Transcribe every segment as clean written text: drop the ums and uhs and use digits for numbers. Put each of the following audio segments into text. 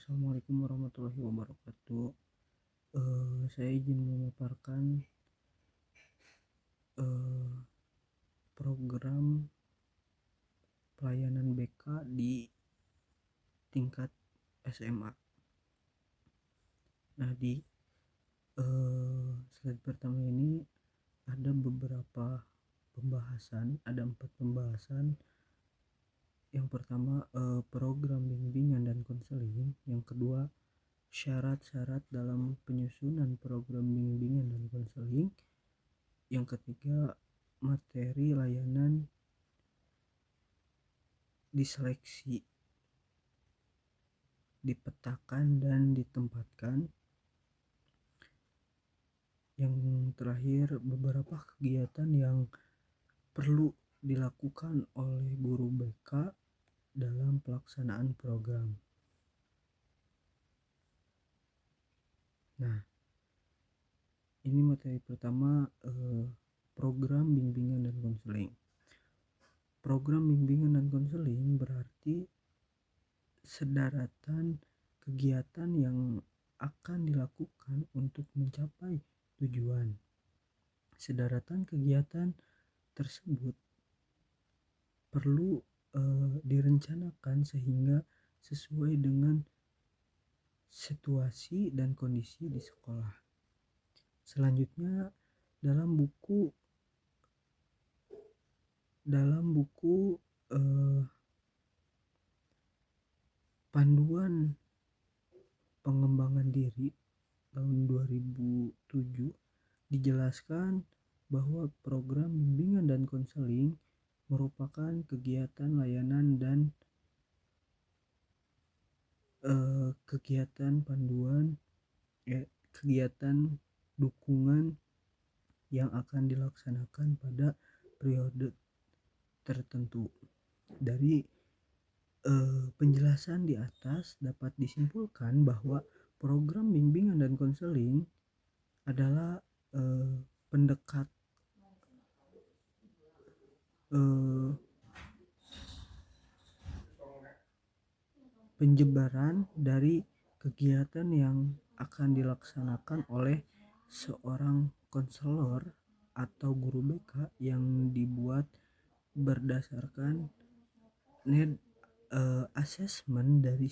Assalamualaikum warahmatullahi wabarakatuh. Saya izin memaparkan eh, program pelayanan BK di tingkat SMA. Nah, di slide pertama ini ada beberapa pembahasan, ada 4 pembahasan. Yang pertama program bimbingan dan konseling, yang kedua syarat-syarat dalam penyusunan program bimbingan dan konseling, yang ketiga materi layanan diseleksi, dipetakan dan ditempatkan, yang terakhir beberapa kegiatan yang perlu dilakukan oleh guru BK dalam pelaksanaan program. Nah, ini materi pertama, program bimbingan dan konseling. Program bimbingan dan konseling berarti sedaratan kegiatan yang akan dilakukan untuk mencapai tujuan. Sedaratan kegiatan tersebut perlu direncanakan sehingga sesuai dengan situasi dan kondisi di sekolah. Selanjutnya dalam buku panduan pengembangan diri tahun 2007 dijelaskan bahwa program bimbingan dan konseling merupakan kegiatan layanan dan kegiatan panduan, kegiatan dukungan yang akan dilaksanakan pada periode tertentu. Dari penjelasan di atas dapat disimpulkan bahwa program bimbingan dan konseling adalah penjebaran dari kegiatan yang akan dilaksanakan oleh seorang konselor atau guru BK yang dibuat berdasarkan need assessment dari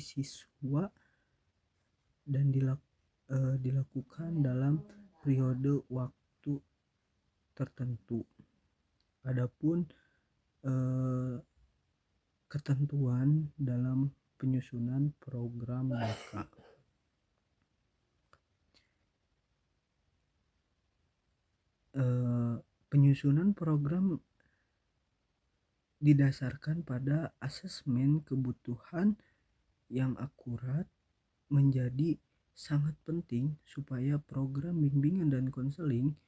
siswa dan dilakukan dalam periode waktu tertentu. Adapun ketentuan dalam penyusunan program BK. Penyusunan program didasarkan pada asesmen kebutuhan yang akurat menjadi sangat penting supaya program bimbingan dan konseling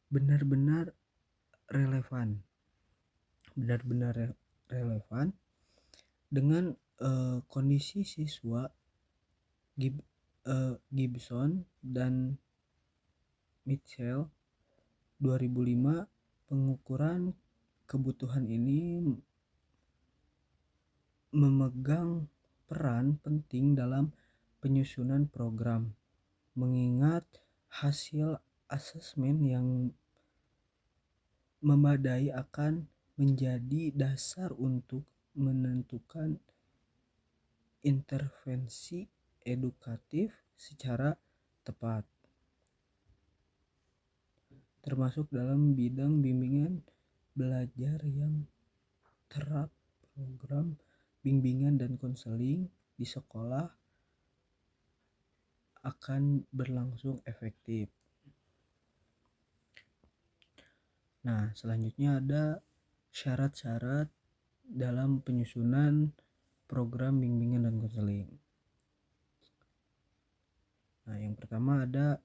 benar-benar relevan dengan kondisi siswa. Gibson dan Mitchell 2005. Pengukuran kebutuhan ini memegang peran penting dalam penyusunan program, mengingat hasil asesmen yang memadai akan menjadi dasar untuk menentukan intervensi edukatif secara tepat, termasuk dalam bidang bimbingan belajar yang terap. Program bimbingan dan konseling di sekolah akan berlangsung efektif. Nah, selanjutnya ada syarat-syarat dalam penyusunan program bimbingan dan konseling. Nah, yang pertama ada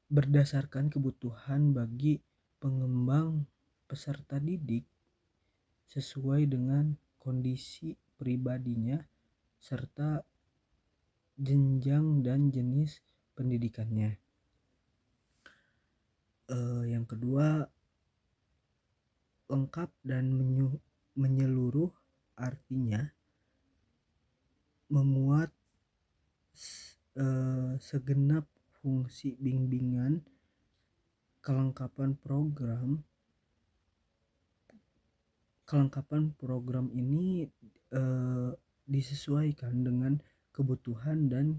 berdasarkan kebutuhan bagi pengembang peserta didik sesuai dengan kondisi pribadinya serta jenjang dan jenis pendidikannya. Yang kedua, lengkap dan menyeluruh, artinya segenap fungsi bimbingan kelengkapan program ini disesuaikan dengan kebutuhan dan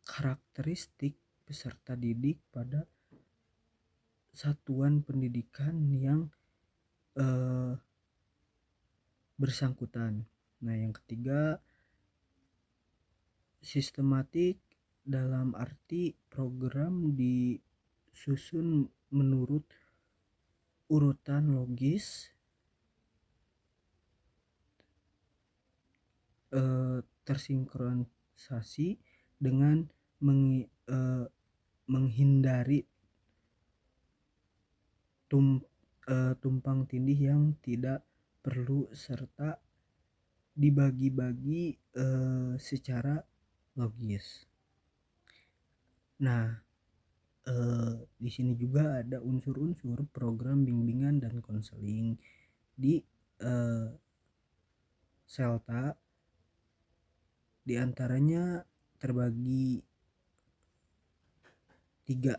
karakteristik peserta didik pada satuan pendidikan yang bersangkutan. Nah, yang ketiga, sistematik dalam arti program disusun menurut urutan logis, tersinkronisasi dengan menghindari tumpang tindih yang tidak perlu serta dibagi-bagi secara logis. Nah, di sini juga ada unsur-unsur program bimbingan dan konseling di Selta. Di antaranya terbagi tiga,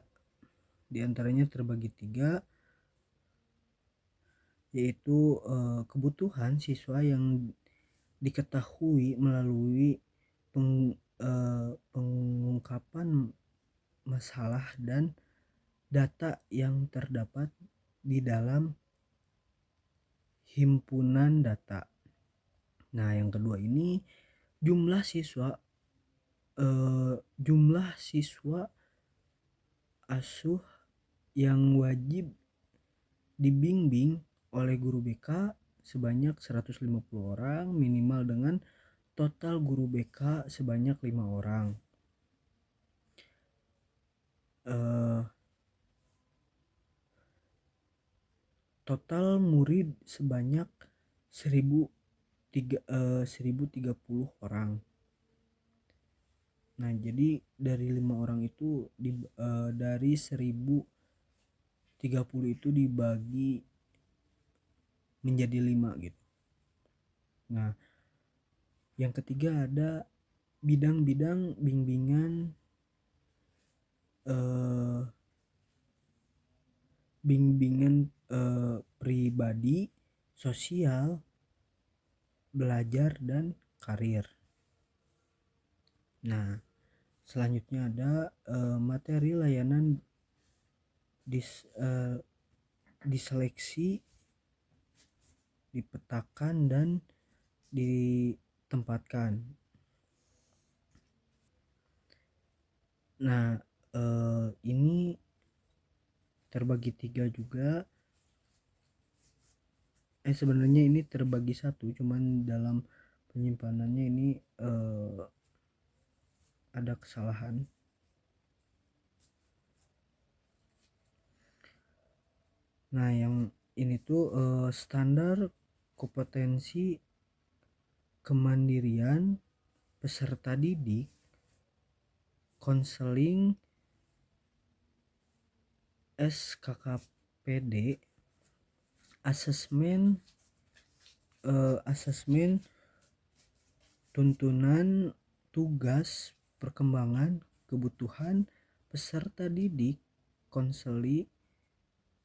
yaitu kebutuhan siswa yang diketahui melalui pengungkapan masalah dan data yang terdapat di dalam himpunan data. Nah, yang kedua ini jumlah siswa asuh yang wajib dibimbing oleh guru BK sebanyak 150 orang minimal dengan total guru BK sebanyak 5 orang. Total murid sebanyak 1030 orang. Nah, jadi dari 5 orang itu dari 1030 itu dibagi menjadi 5 gitu. Nah, yang ketiga ada bidang-bidang bimbingan pribadi, sosial, belajar, dan karir. Nah, selanjutnya ada materi layanan diseleksi, dipetakan, dan ditempatkan. Nah, ini terbagi 3 juga. Sebenarnya ini terbagi 1, cuman dalam penyimpanannya ini ada kesalahan. Nah, yang ini tuh standar kompetensi kemandirian peserta didik, konseling, SKKPD, asesmen tuntunan tugas, perkembangan kebutuhan peserta didik, konseling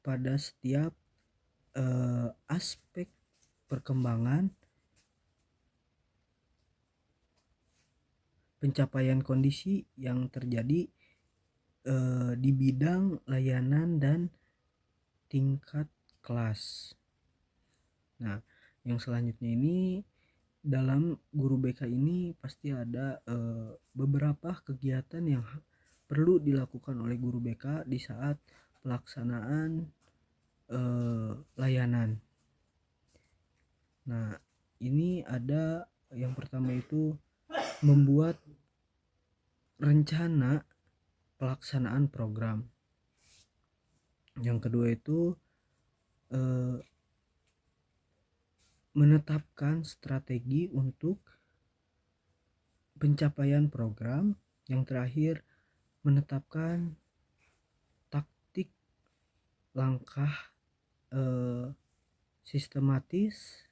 pada setiap aspek perkembangan, pencapaian kondisi yang terjadi di bidang layanan dan tingkat kelas. Nah, yang selanjutnya ini dalam guru BK ini pasti ada beberapa kegiatan yang perlu dilakukan oleh guru BK di saat pelaksanaan layanan. Nah, ini ada yang pertama itu membuat rencana pelaksanaan program. Yang kedua itu menetapkan strategi untuk pencapaian program. Yang terakhir, menetapkan taktik langkah sistematis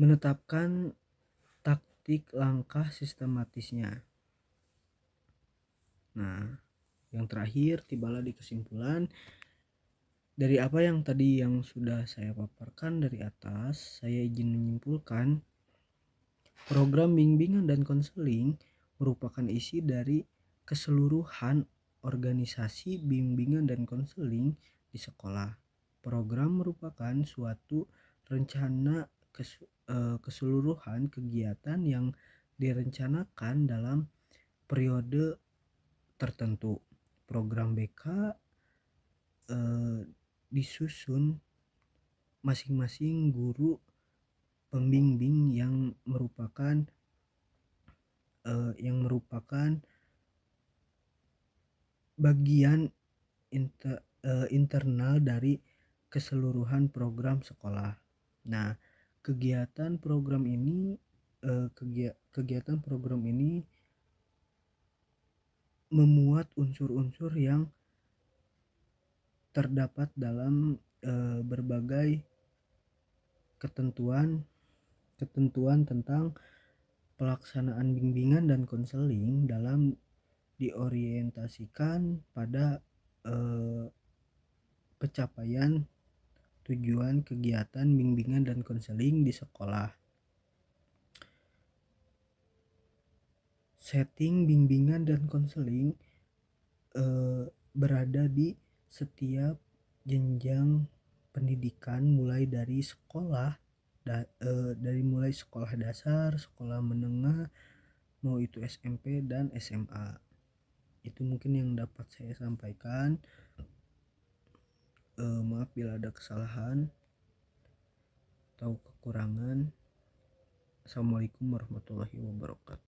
menetapkan taktik langkah sistematisnya. Nah, yang terakhir tibalah di kesimpulan. Dari apa yang tadi yang sudah saya paparkan dari atas, saya izin menyimpulkan program bimbingan dan konseling merupakan isi dari keseluruhan organisasi bimbingan dan konseling di sekolah. Program merupakan suatu rencana keseluruhan kegiatan yang direncanakan dalam periode tertentu. Program BK disusun masing-masing guru pembimbing yang merupakan bagian internal dari keseluruhan program sekolah. Nah, kegiatan program ini memuat unsur-unsur yang terdapat dalam berbagai ketentuan tentang pelaksanaan bimbingan dan konseling dalam diorientasikan pada pencapaian tujuan kegiatan bimbingan dan konseling di sekolah. Setting bimbingan dan konseling berada di setiap jenjang pendidikan, mulai dari sekolah mulai sekolah dasar, sekolah menengah, mau itu SMP dan SMA. Itu mungkin yang dapat saya sampaikan. Maaf bila ada kesalahan atau kekurangan. Assalamualaikum warahmatullahi wabarakatuh.